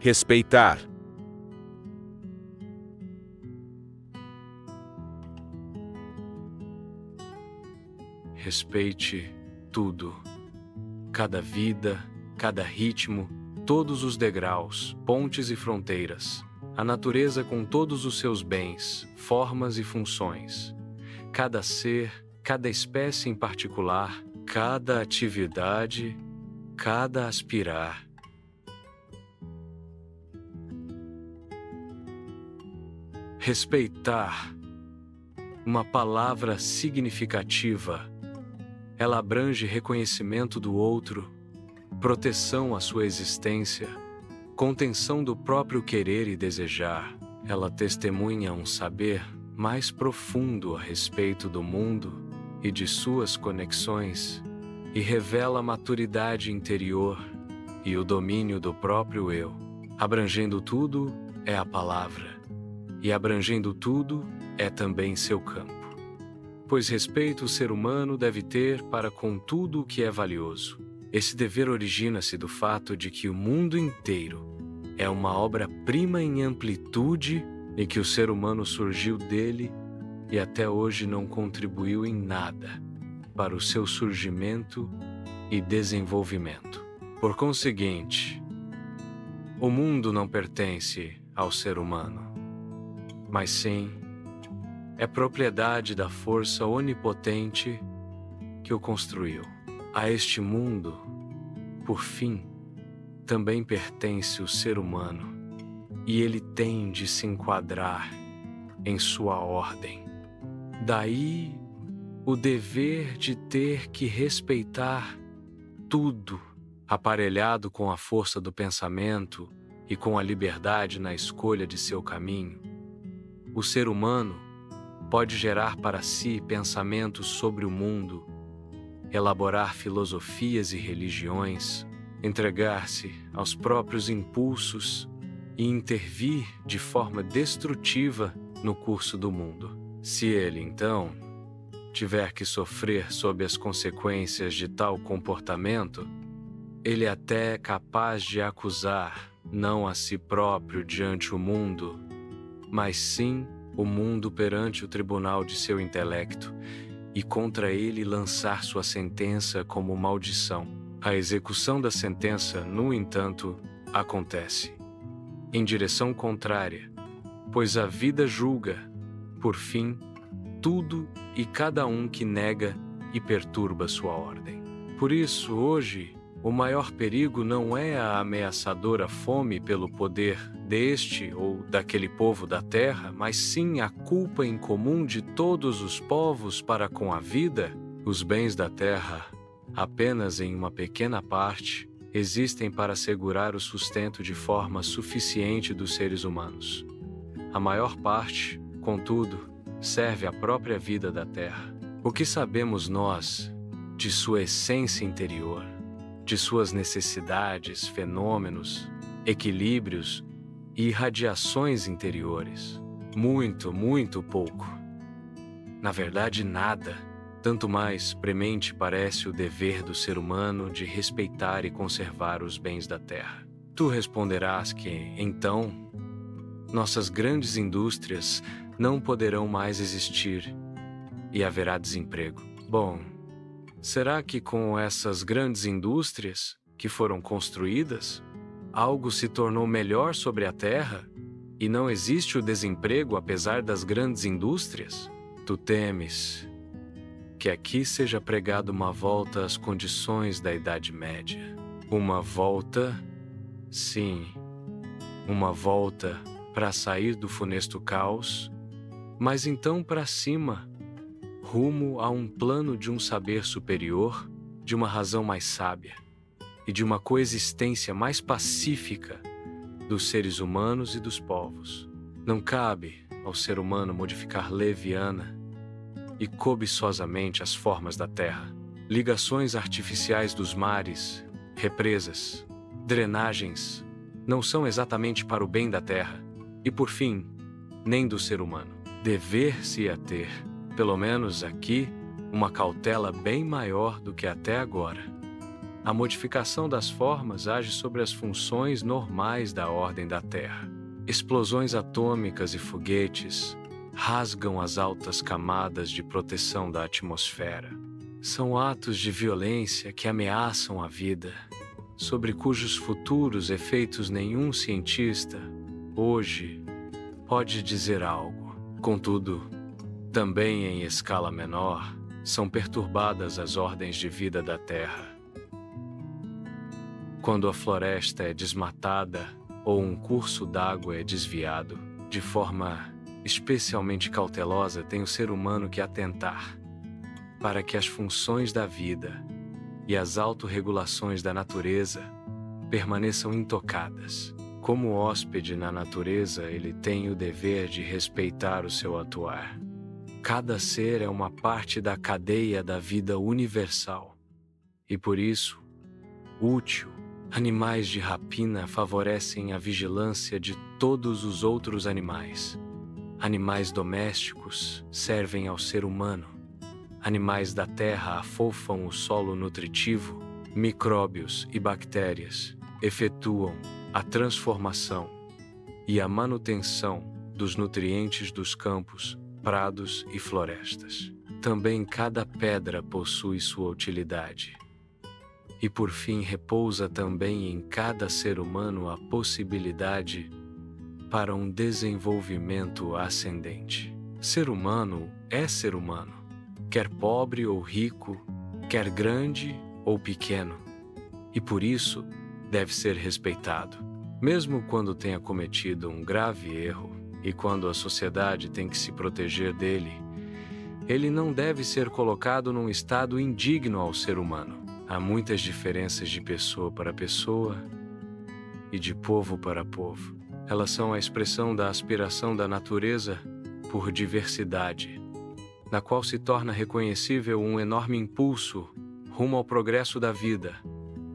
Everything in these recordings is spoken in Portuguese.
Respeitar. Respeite tudo. Cada vida, cada ritmo, todos os degraus, pontes e fronteiras. A natureza com todos os seus bens, formas e funções. Cada ser, cada espécie em particular, cada atividade, cada aspirar. Respeitar. Uma palavra significativa. Ela abrange reconhecimento do outro, proteção à sua existência, contenção do próprio querer e desejar. Ela testemunha um saber mais profundo a respeito do mundo e de suas conexões e revela a maturidade interior e o domínio do próprio eu. Abrangendo tudo é a palavra, e abrangendo tudo é também seu campo. Pois respeito o ser humano deve ter para com tudo o que é valioso. Esse dever origina-se do fato de que o mundo inteiro é uma obra-prima em amplitude e que o ser humano surgiu dele e até hoje não contribuiu em nada para o seu surgimento e desenvolvimento. Por conseguinte, o mundo não pertence ao ser humano, mas sim é propriedade da força onipotente que o construiu. A este mundo, por fim, também pertence o ser humano, e ele tem de se enquadrar em sua ordem. Daí o dever de ter que respeitar tudo, aparelhado com a força do pensamento e com a liberdade na escolha de seu caminho. O ser humano pode gerar para si pensamentos sobre o mundo, elaborar filosofias e religiões, entregar-se aos próprios impulsos e intervir de forma destrutiva no curso do mundo. Se ele, então, tiver que sofrer sob as consequências de tal comportamento, ele até é capaz de acusar não a si próprio diante o mundo, mas sim o mundo perante o tribunal de seu intelecto e contra ele lançar sua sentença como maldição. A execução da sentença, no entanto, acontece em direção contrária, pois a vida julga, por fim, tudo e cada um que nega e perturba sua ordem. Por isso, hoje, o maior perigo não é a ameaçadora fome pelo poder deste ou daquele povo da terra, mas sim a culpa em comum de todos os povos para com a vida. Os bens da terra, apenas em uma pequena parte, existem para assegurar o sustento de forma suficiente dos seres humanos. A maior parte, contudo, serve à própria vida da terra. O que sabemos nós de sua essência interior, de suas necessidades, fenômenos, equilíbrios e irradiações interiores? Muito, muito pouco. Na verdade, nada. Tanto mais premente parece o dever do ser humano de respeitar e conservar os bens da terra. Tu responderás que, então, nossas grandes indústrias não poderão mais existir e haverá desemprego. Bom, será que com essas grandes indústrias que foram construídas, algo se tornou melhor sobre a terra e não existe o desemprego apesar das grandes indústrias? Tu temes que aqui seja pregada uma volta às condições da Idade Média. Uma volta, sim, uma volta para sair do funesto caos, mas então para cima, rumo a um plano de um saber superior, de uma razão mais sábia e de uma coexistência mais pacífica dos seres humanos e dos povos. Não cabe ao ser humano modificar leviana e cobiçosamente as formas da terra. Ligações artificiais dos mares, represas, drenagens, não são exatamente para o bem da terra e, por fim, nem do ser humano. Dever-se-á ter, pelo menos aqui, uma cautela bem maior do que até agora. A modificação das formas age sobre as funções normais da ordem da Terra. Explosões atômicas e foguetes rasgam as altas camadas de proteção da atmosfera. São atos de violência que ameaçam a vida, sobre cujos futuros efeitos nenhum cientista, hoje, pode dizer algo. Contudo, também em escala menor, são perturbadas as ordens de vida da Terra. Quando a floresta é desmatada ou um curso d'água é desviado, de forma especialmente cautelosa tem o ser humano que atentar para que as funções da vida e as autorregulações da natureza permaneçam intocadas. Como hóspede na natureza, ele tem o dever de respeitar o seu atuar. Cada ser é uma parte da cadeia da vida universal e, por isso, útil. Animais de rapina favorecem a vigilância de todos os outros animais. Animais domésticos servem ao ser humano. Animais da terra afofam o solo nutritivo. Micróbios e bactérias efetuam a transformação e a manutenção dos nutrientes dos campos, prados e florestas. Também cada pedra possui sua utilidade. E por fim repousa também em cada ser humano a possibilidade para um desenvolvimento ascendente. Ser humano é ser humano, quer pobre ou rico, quer grande ou pequeno, e por isso deve ser respeitado. Mesmo quando tenha cometido um grave erro e quando a sociedade tem que se proteger dele, ele não deve ser colocado num estado indigno ao ser humano. Há muitas diferenças de pessoa para pessoa e de povo para povo. Elas são a expressão da aspiração da natureza por diversidade, na qual se torna reconhecível um enorme impulso rumo ao progresso da vida,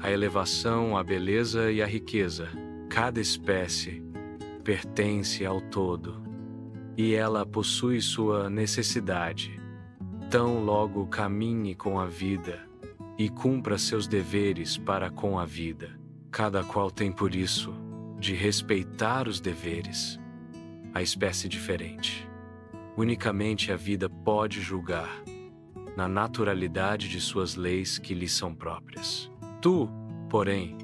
a elevação, a beleza e a riqueza. Cada espécie pertence ao todo e ela possui sua necessidade. Tão logo caminhe com a vida e cumpra seus deveres para com a vida. Cada qual tem por isso de respeitar os deveres. A espécie diferente. Unicamente a vida pode julgar, na naturalidade de suas leis que lhe são próprias. Tu, porém,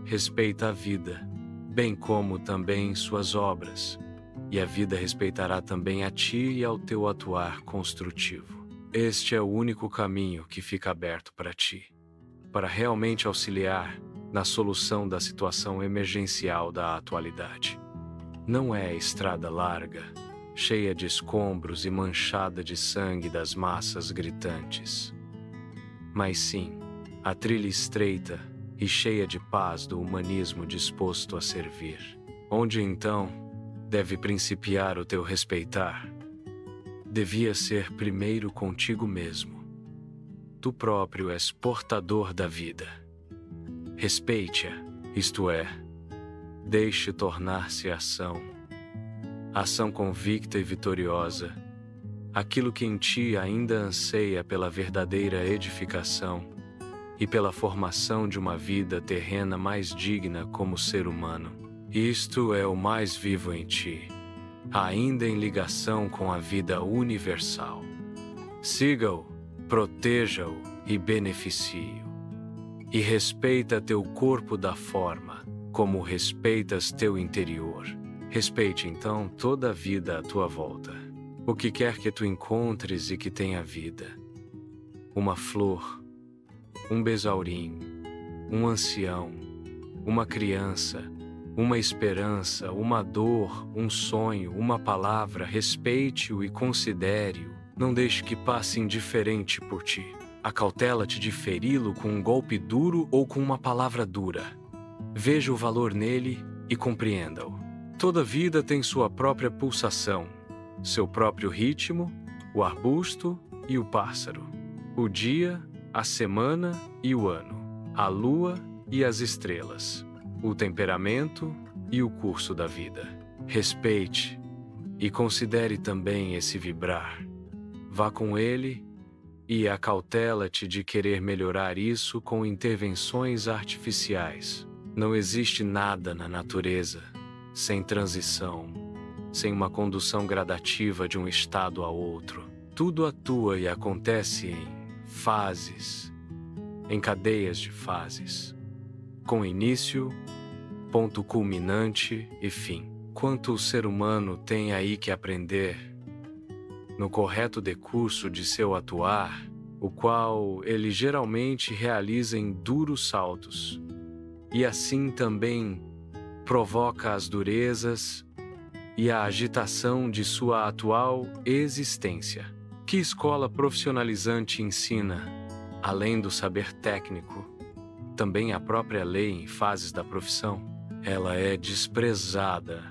respeita a vida, bem como também suas obras, e a vida respeitará também a ti e ao teu atuar construtivo. Este é o único caminho que fica aberto para ti, para realmente auxiliar na solução da situação emergencial da atualidade. Não é a estrada larga, cheia de escombros e manchada de sangue das massas gritantes, mas sim a trilha estreita e cheia de paz do humanismo disposto a servir, onde então deve principiar o teu respeitar. Devia ser primeiro contigo mesmo. Tu próprio és portador da vida. Respeite-a, isto é, deixe tornar-se ação. Ação convicta e vitoriosa, aquilo que em ti ainda anseia pela verdadeira edificação e pela formação de uma vida terrena mais digna como ser humano. Isto é o mais vivo em ti, ainda em ligação com a vida universal. Siga-o, proteja-o e beneficie-o. E respeita teu corpo da forma, como respeitas teu interior. Respeite então toda a vida à tua volta. O que quer que tu encontres e que tenha vida. Uma flor, um besaurim, um ancião, uma criança, uma esperança, uma dor, um sonho, uma palavra, respeite-o e considere-o. Não deixe que passe indiferente por ti. Acautela-te de feri-lo com um golpe duro ou com uma palavra dura. Veja o valor nele e compreenda-o. Toda vida tem sua própria pulsação, seu próprio ritmo, o arbusto e o pássaro, o dia, a semana e o ano, a lua e as estrelas, o temperamento e o curso da vida. Respeite e considere também esse vibrar. Vá com ele e acautela-te de querer melhorar isso com intervenções artificiais. Não existe nada na natureza sem transição, sem uma condução gradativa de um estado a outro. Tudo atua e acontece em fases, em cadeias de fases, com início, ponto culminante e fim. Quanto o ser humano tem aí que aprender no correto decurso de seu atuar, o qual ele geralmente realiza em duros saltos, e assim também provoca as durezas e a agitação de sua atual existência. Que escola profissionalizante ensina, além do saber técnico, também a própria lei em fases da profissão? Ela é desprezada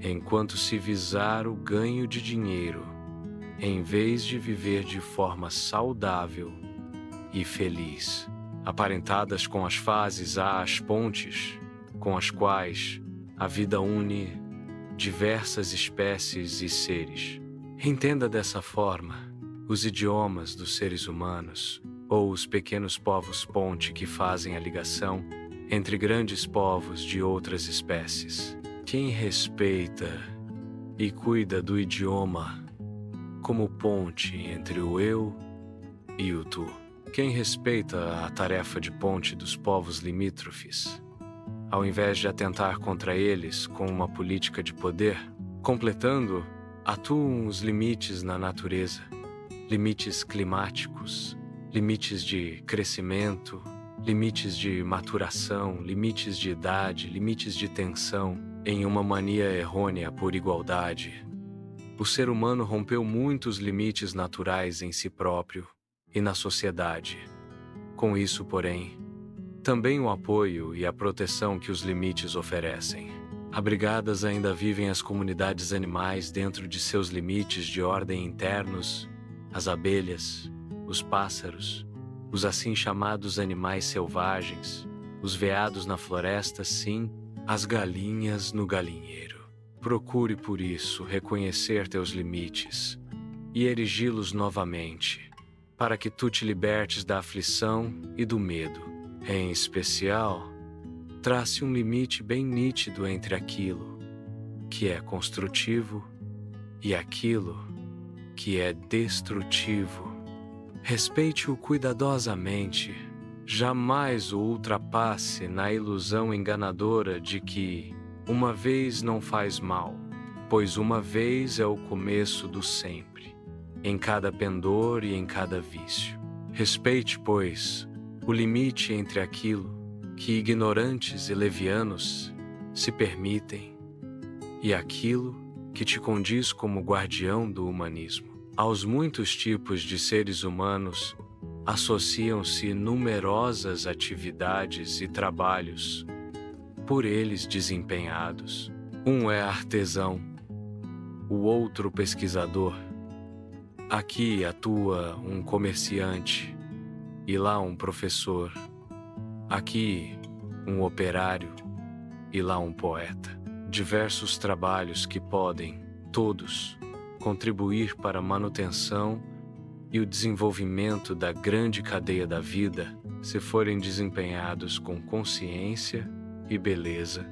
enquanto se visar o ganho de dinheiro, em vez de viver de forma saudável e feliz. Aparentadas com as fases há as pontes, com as quais a vida une diversas espécies e seres. Entenda dessa forma os idiomas dos seres humanos, ou os pequenos povos-ponte que fazem a ligação entre grandes povos de outras espécies. Quem respeita e cuida do idioma como ponte entre o eu e o tu. Quem respeita a tarefa de ponte dos povos limítrofes, ao invés de atentar contra eles com uma política de poder, completando, atuam os limites na natureza, limites climáticos, limites de crescimento, limites de maturação, limites de idade, limites de tensão, em uma mania errônea por igualdade. O ser humano rompeu muitos limites naturais em si próprio e na sociedade. Com isso, porém, também o apoio e a proteção que os limites oferecem. Abrigadas ainda vivem as comunidades animais dentro de seus limites de ordem internos, as abelhas, os pássaros, os assim chamados animais selvagens, os veados na floresta, sim, as galinhas no galinheiro. Procure, por isso, reconhecer teus limites e erigi-los novamente, para que tu te libertes da aflição e do medo. Em especial, trace um limite bem nítido entre aquilo que é construtivo e aquilo que é destrutivo. Respeite-o cuidadosamente, jamais o ultrapasse na ilusão enganadora de que uma vez não faz mal, pois uma vez é o começo do sempre, em cada pendor e em cada vício. Respeite, pois, o limite entre aquilo que ignorantes e levianos se permitem e aquilo que te condiz como guardião do humanismo. Aos muitos tipos de seres humanos associam-se numerosas atividades e trabalhos por eles desempenhados. Um é artesão, o outro pesquisador. Aqui atua um comerciante e lá um professor. Aqui um operário e lá um poeta. Diversos trabalhos que podem, todos, contribuir para a manutenção e o desenvolvimento da grande cadeia da vida, se forem desempenhados com consciência e beleza,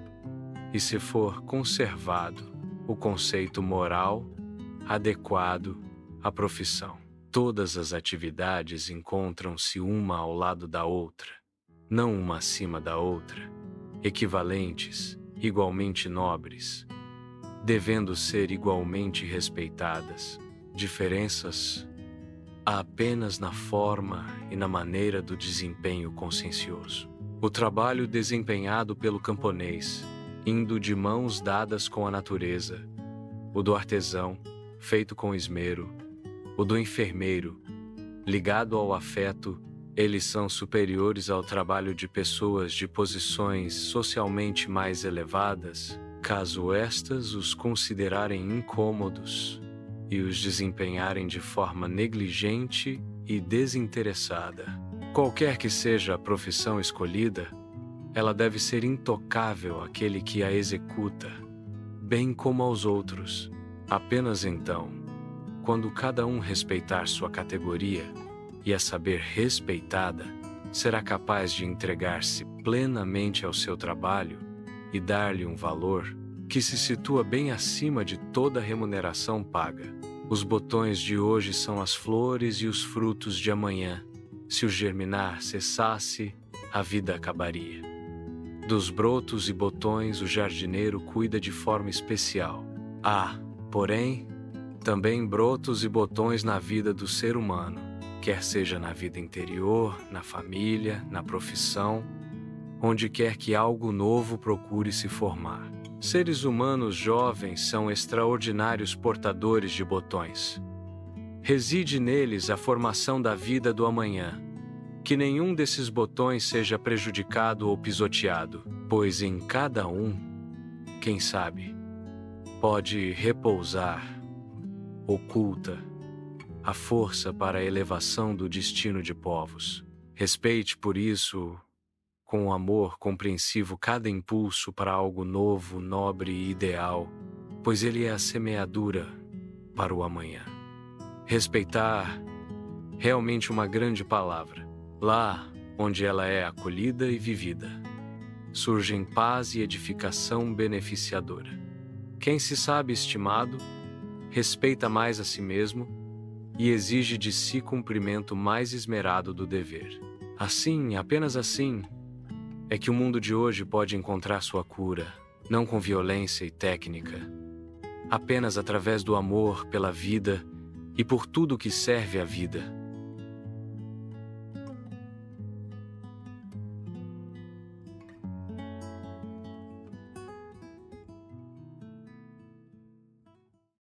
e se for conservado o conceito moral adequado à profissão. Todas as atividades encontram-se uma ao lado da outra, não uma acima da outra, equivalentes, igualmente nobres, devendo ser igualmente respeitadas. Diferenças há apenas na forma e na maneira do desempenho consciencioso. O trabalho desempenhado pelo camponês, indo de mãos dadas com a natureza, o do artesão, feito com esmero, o do enfermeiro, ligado ao afeto, eles são superiores ao trabalho de pessoas de posições socialmente mais elevadas, caso estas os considerarem incômodos e os desempenharem de forma negligente e desinteressada. Qualquer que seja a profissão escolhida, ela deve ser intocável àquele que a executa, bem como aos outros. Apenas então, quando cada um respeitar sua categoria, e a saber respeitada, será capaz de entregar-se plenamente ao seu trabalho e dar-lhe um valor que se situa bem acima de toda remuneração paga. Os botões de hoje são as flores e os frutos de amanhã. Se o germinar cessasse, a vida acabaria. Dos brotos e botões o jardineiro cuida de forma especial. Há, porém, também brotos e botões na vida do ser humano, quer seja na vida interior, na família, na profissão, onde quer que algo novo procure se formar. Seres humanos jovens são extraordinários portadores de botões. Reside neles a formação da vida do amanhã. Que nenhum desses botões seja prejudicado ou pisoteado, pois em cada um, quem sabe, pode repousar, oculta, a força para a elevação do destino de povos. Respeite, por isso, com um amor compreensivo cada impulso para algo novo, nobre e ideal, pois ele é a semeadura para o amanhã. Respeitar, realmente uma grande palavra. Lá onde ela é acolhida e vivida, surgem paz e edificação beneficiadora. Quem se sabe estimado, respeita mais a si mesmo e exige de si cumprimento mais esmerado do dever. Assim, apenas assim, é que o mundo de hoje pode encontrar sua cura, não com violência e técnica, apenas através do amor pela vida e por tudo que serve à vida.